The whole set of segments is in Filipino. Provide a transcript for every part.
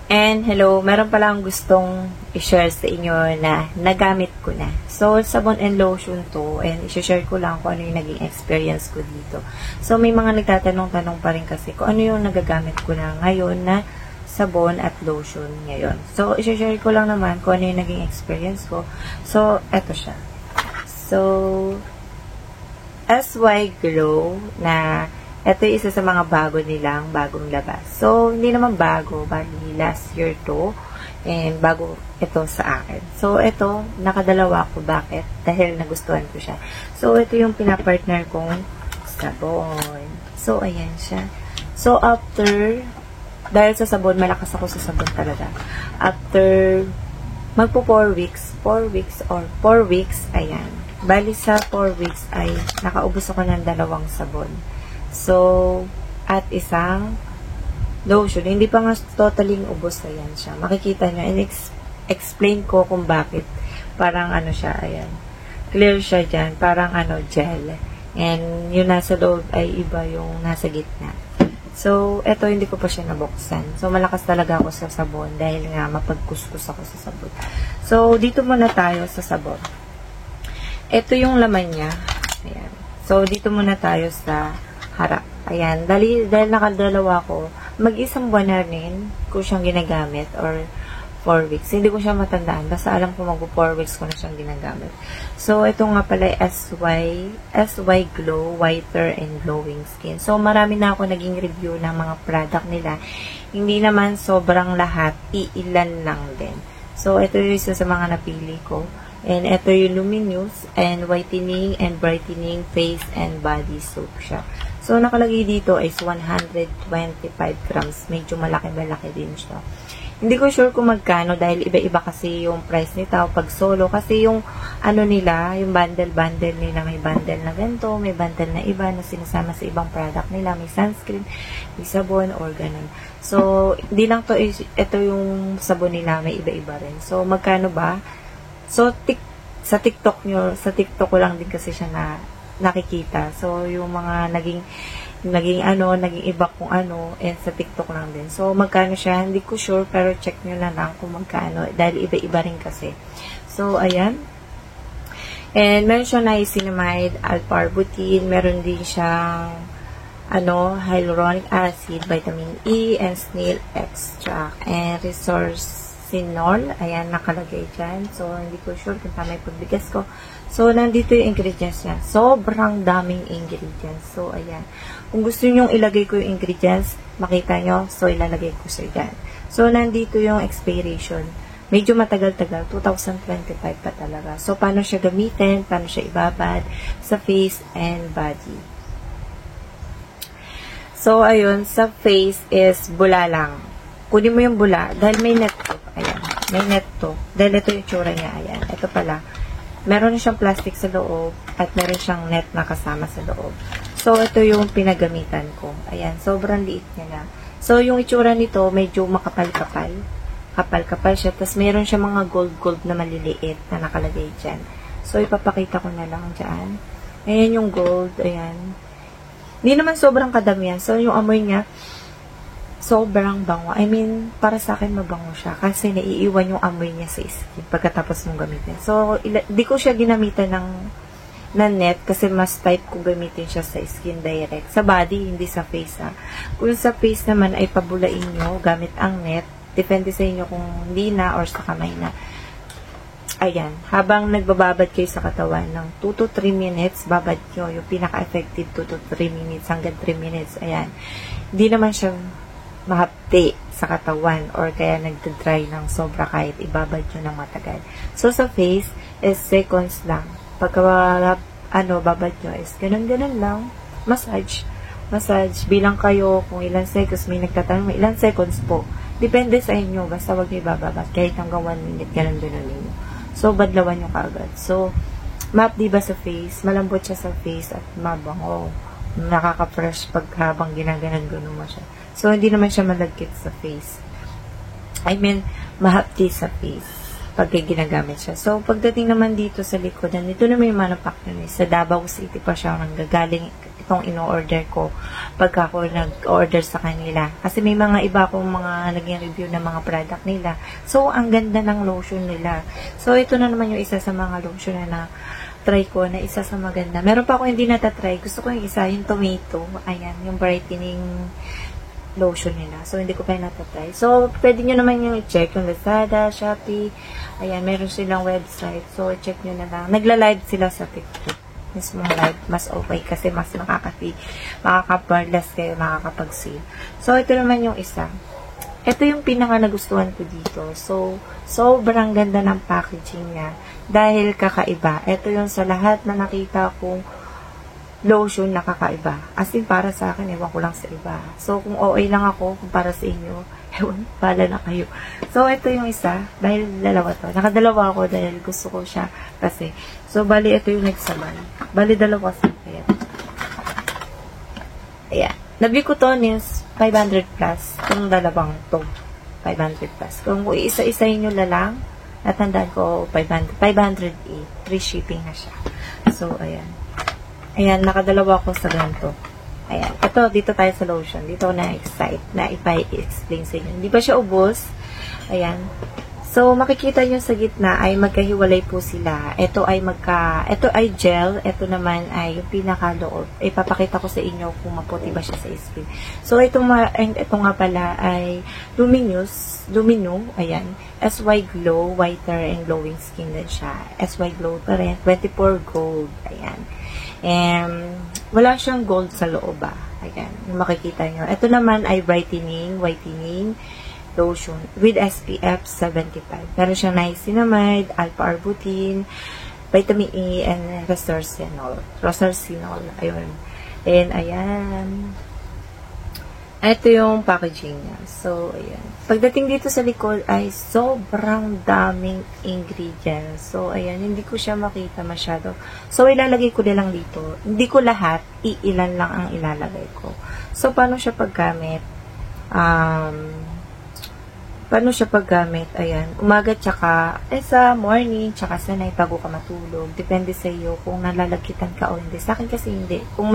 And hello, meron pala akong gustong i-share sa inyo na nagamit ko na. So, sabon and lotion to, and i-share ko lang kung ano yung naging experience ko dito. So, may mga nagtatanong-tanong pa rin kasi kung ano yung nagagamit ko na ngayon na sabon at lotion ngayon. So, i-share ko lang naman kung ano yung naging experience ko. So, eto siya. So, SY Glow na ito yung isa sa mga bago nilang bagong labas. So, hindi naman bago. Bali, last year to. And bago ito sa akin. So, ito, nakadalawa ko. Bakit? Dahil nagustuhan ko siya. So, ito yung pinapartner kong sabon. So, ayan siya. So, after, dahil sa sabon, malakas ako sa sabon talaga. After, magpo 4 weeks, ayan. Bali sa 4 weeks ay nakaubos ako ng 2 sabon. So, at isang lotion. Hindi pa nga totally ubos. Ayan siya. Makikita nyo. And explain ko kung bakit. Parang ano siya. Ayan. Clear siya dyan. Parang ano, gel. And yung nasa loob ay iba yung nasa gitna. So, eto hindi ko pa siya nabuksan. So, malakas talaga ako sa sabon. Dahil nga mapagkuskus ako sa sabon. So, dito muna tayo sa sabon. Ito yung laman niya. Ayan. So, dito muna tayo sa harap. Ayan. Dahil nakadalawa ko, mag-isang buwan na rin ko siyang ginagamit or 4 weeks. Hindi ko siya matandaan. Basta alam ko mag-4 weeks ko na siyang ginagamit. So, ito nga pala SY Glow Whiter and Glowing Skin. So, marami na ako naging review ng mga product nila. Hindi naman sobrang lahat. Iilan lang din. So, ito yung isa sa mga napili ko. And ito yung Luminous and Whitening and Brightening Face and Body Soap siya. So, nakalagay dito is 125 grams. Medyo malaki-malaki din siya. Hindi ko sure kung magkano dahil iba-iba kasi yung price nito pag solo. Kasi yung ano nila, yung bundle nila, may bundle na ganito, may bundle na iba na sinasama sa ibang product nila. May sunscreen, may sabon, or ganun. So, hindi lang to, ito yung sabon nila, may iba-iba rin. So, magkano ba? So, sa TikTok ko lang din kasi siya na nakikita. So, yung mga naging iba kung ano, and sa TikTok lang din. So, magkano siya? Hindi ko sure, pero check nyo na lang kung magkano. Dahil iba-iba rin kasi. So, ayan. And, meron siya niacinamide, alparbutine, meron din siyang, hyaluronic acid, vitamin E, and snail extract, and resorcinol. Ayan, nakalagay dyan. So, hindi ko sure kung tama yung pagbigas ko. So, nandito yung ingredients niya. Sobrang daming ingredients. So, ayan. Kung gusto nyo ilagay ko yung ingredients, makita nyo. So, ilalagay ko sa dyan. So, nandito yung expiration. Medyo matagal-tagal. 2025 pa talaga. So, paano siya gamitin? Paano siya ibabad sa face and body? So, ayun. Sa face is bula lang. Kunin mo yung bula. Dahil may net to. Ayan. May net to. Dahil ito yung tsura niya. Ayan. Ito pala. Meron siyang plastic sa loob at meron siyang net na kasama sa loob. So, ito yung pinagamitan ko. Ayan, sobrang liit niya na. So, yung itsura nito, medyo makapal-kapal. Kapal-kapal siya. Tapos, meron siya mga gold-gold na maliliit na nakalagay dyan. So, ipapakita ko na lang dyan. Ayan yung gold. Ayan. Hindi naman sobrang kadamihan. So, yung amoy niya, sobrang bango. I mean, para sa akin mabango siya kasi naiiwan yung amoy niya sa skin pagkatapos mong gamitin. So, di ko siya ginamitan ng net kasi mas type ko gamitin siya sa skin direct. Sa body, hindi sa face ha. Kung sa face naman ay pabulain nyo gamit ang net, depende sa inyo kung hindi na or sa kamay na. Ayan, habang nagbababad kayo sa katawan ng 2 to 3 minutes, babad nyo yung pinaka-effective 2 to 3 minutes hanggang 3 minutes. Ayan, hindi naman siya mahapti sa katawan or kaya nagdadry ng sobra kahit ibabad nyo ng matagal. So, sa face is seconds lang. Pagka, babad nyo is ganun-ganun lang. Massage. Bilang kayo kung ilan seconds. May nagtatanong, ilan seconds po. Depende sa inyo. Basta wag nyo ibababad. Kahit hanggang 1 minute, ganun-ganun ninyo. So, badlawan nyo kaagad. So, diba sa face? Malambot siya sa face at mabango. Nakaka-fresh pag habang ginaganon-ganon mo siya. So, hindi naman siya malagkit sa face. I mean, mahapti sa face. pag ginagamit siya. So, pagdating naman dito sa likod, nandito na may manufacturer. Sa Davao City pa siya nanggagaling itong ino-order ko pagka ako nag-order sa kanila. Kasi may mga iba akong mga naging review ng mga product nila. So, ang ganda ng lotion nila. So, ito na naman yung isa sa mga lotion na try ko na isa sa maganda. Meron pa ako hindi natatry. Gusto ko yung isa, yung tomato. Ayan, yung brightening lotion nila. So, hindi ko pa yung natatry. So, pwede nyo naman yung i-check yung Lazada, Shopee. Ayan, meron silang website. So, check nyo na lang. Nagla-live sila sa TikTok. Mismong live, mas okay kasi mas makakapag-less kayo, makakapag-save. So, ito naman yung isa. Ito yung pinaka nagustuhan ko dito. So, sobrang ganda ng packaging niya. Dahil kakaiba. Ito yung sa lahat na nakita kong lotion na kakaiba. As in, para sa akin, ewan ko lang sa iba. So, kung okay lang ako, kung para sa inyo, ewan, pala na kayo. So, ito yung isa. Dahil dalawa to. Nakadalawa ako dahil gusto ko siya kasi. So, bali, ito yung nagsabay. Bali, dalawa sa ayan. Ayan. Nabi ko to is 500 plus. Kung dalawang to, 500 plus. Kung isa-isahin nyo na lang, natandaan ko 500 free shipping na siya. So, ayan. Ayan, nakadalawa ko sa ganito. Ayan. Ito, dito tayo sa lotion. Dito ako na-excite na ipa-explain sa inyo. Hindi pa siya ubos. Ayan. So, makikita nyo sa gitna ay magkahiwalay po sila. Ito ay gel. Ito naman ay yung pinakaloob. Ipapakita ko sa inyo kung maputi ba siya sa skin. So, ito nga pala ay Lumino. Ayan. SY Glow, whiter and glowing skin din siya. SY Glow pa rin. 24 gold. Ayan. And, wala siyang gold sa loob ba. Ayan. Yung makikita nyo. Ito naman ay whitening lotion with SPF 75. Meron siyang niacinamide, alpha-arbutin, vitamin E, and restorcinol. Ayun. And, ayan. Ito yung packaging niya. So, ayan. Pagdating dito sa likod ay sobrang daming ingredients. So, ayan. Hindi ko siya makita masyado. So, ilalagay ko lang dito. Hindi ko lahat. Iilan lang ang ilalagay ko. So, paano siya paggamit? Ayan, umaga tsaka, sa morning, tsaka sa night bago ka matulog. Depende sa iyo kung nalalagkitan ka o hindi. Sa akin kasi hindi. Kung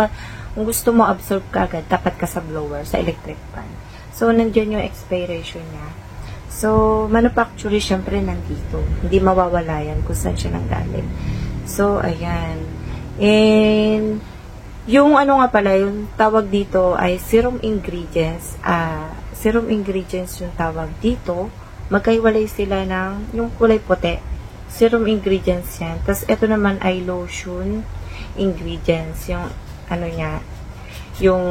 gusto mo absorb ka agad, dapat ka sa blower, sa electric fan. So, nandiyan yung expiration niya. So, manufacturer, syempre, nandito. Hindi mawawala yan kung saan siya nanggaling. So, ayan. And, yung nga pala, yung tawag dito ay serum ingredients. Serum ingredients yung tawag dito. Magkaiwalay sila ng yung kulay puti. Serum ingredients yan. Tapos, ito naman ay lotion ingredients. Yung, niya, yung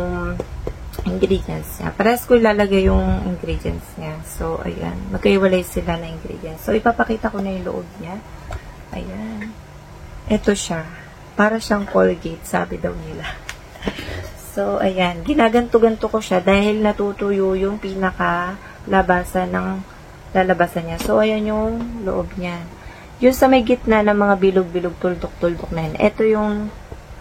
ingredients niya. Parehas ko ilalagay yung ingredients niya. So, ayan. Magkaiwalay sila na ingredients. So, ipapakita ko na yung loob niya. Ayan. Ito siya. Para siyang Colgate, sabi daw nila. So, ayan. Ginaganto-ganto ko siya dahil natutuyo yung pinaka-lalabasan niya. So, ayan yung loob niya. Yung sa may gitna ng mga bilog-bilog, tuldok-tuldok na yan. Ito yung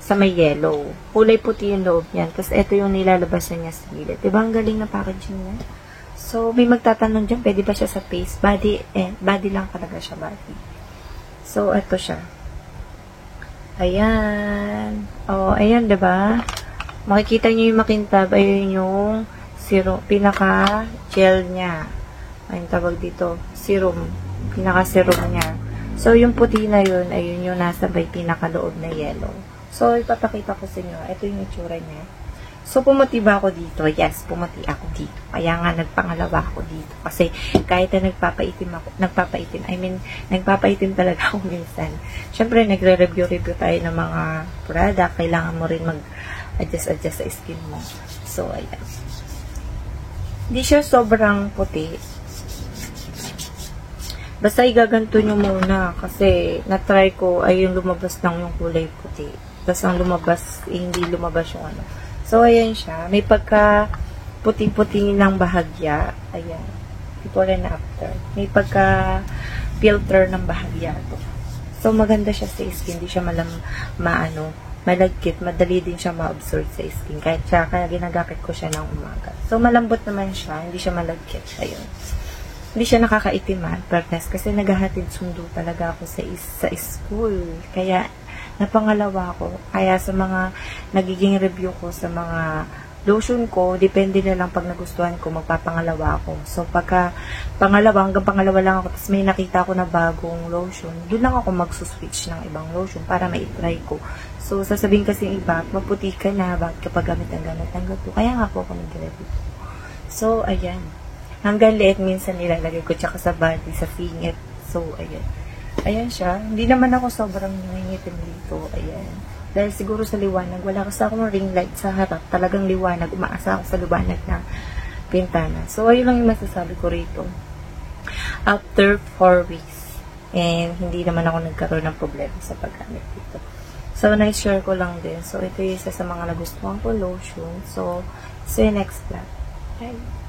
sa may yellow. Kulay puti yung loob niyan. Tapos, ito yung nilalabasan niya sa gilid. Diba ang galing na packaging niya? So, may magtatanong dyan, pwede ba siya sa face? Body lang talaga siya, body. So, ito siya. Ayan. Oh, ayan, diba? Makikita nyo yung makintab, ayun yung serum, pinaka-gel niya. Ayun tawag dito, serum. Pinaka-serum niya. So, yung puti na yun, ayun yung nasa may pinaka-loob na yellow. So, ipapakita ko sa inyo. Ito yung itsura niya. So, pumuti ba ako dito? Yes, pumuti ako dito. Kaya nga, nagpangalawa ako dito. Kasi, kahit na nagpapaitim talaga ako minsan. Siyempre, nagre-review tayo ng mga product. Kailangan mo rin adjust sa skin mo. So, ayan. Hindi siya sobrang puti. Basta igaganto nyo muna kasi na-try ko ay yung lumabas lang yung kulay puti. Tapos ang lumabas, hindi lumabas yung ano. So, ayan siya. May pagka puti-puti ng bahagya. Ayan. Before and after. May pagka filter ng bahagya to. So, maganda siya sa skin. Hindi siya malagkit, madali din siya ma-absorb sa skin. Kaya ginagamit ko siya ng umaga. So, malambot naman siya. Hindi siya malagkit. Ayun. hindi siya nakakaitiman, fairness, kasi naghahatid sundo talaga ako sa school. Kaya, napangalawa ko. Kaya sa mga nagiging review ko sa mga lotion ko, depende na lang pag nagustuhan ko, magpapangalawa ako. So, pagka hanggang pangalawa lang ako, tapos may nakita ko na bagong lotion, doon lang ako magsuswitch ng ibang lotion para ma-try ko. So, sasabihin kasi iba, maputi ka na, bakit kapag gamit ng ganito. Kaya nga po ako nag-review. So, ayan. Hanggang liit minsan nilalagay ko, tsaka sa body, sa fingit. So, ayan. Ayan siya. Hindi naman ako sobrang nangingitim dito. Ayan. Dahil siguro sa liwanag, wala kasi akong ring light sa harap. Talagang liwanag. Umaasa ako sa liwanag ng pintana. So, ayun lang yung masasabi ko rito. After 4 weeks, and hindi naman ako nagkaroon ng problema sa paggamit dito. So, na-share ko lang din. So, ito yung isa sa mga nagustuhan ko lotion. So, see you next vlog. Bye!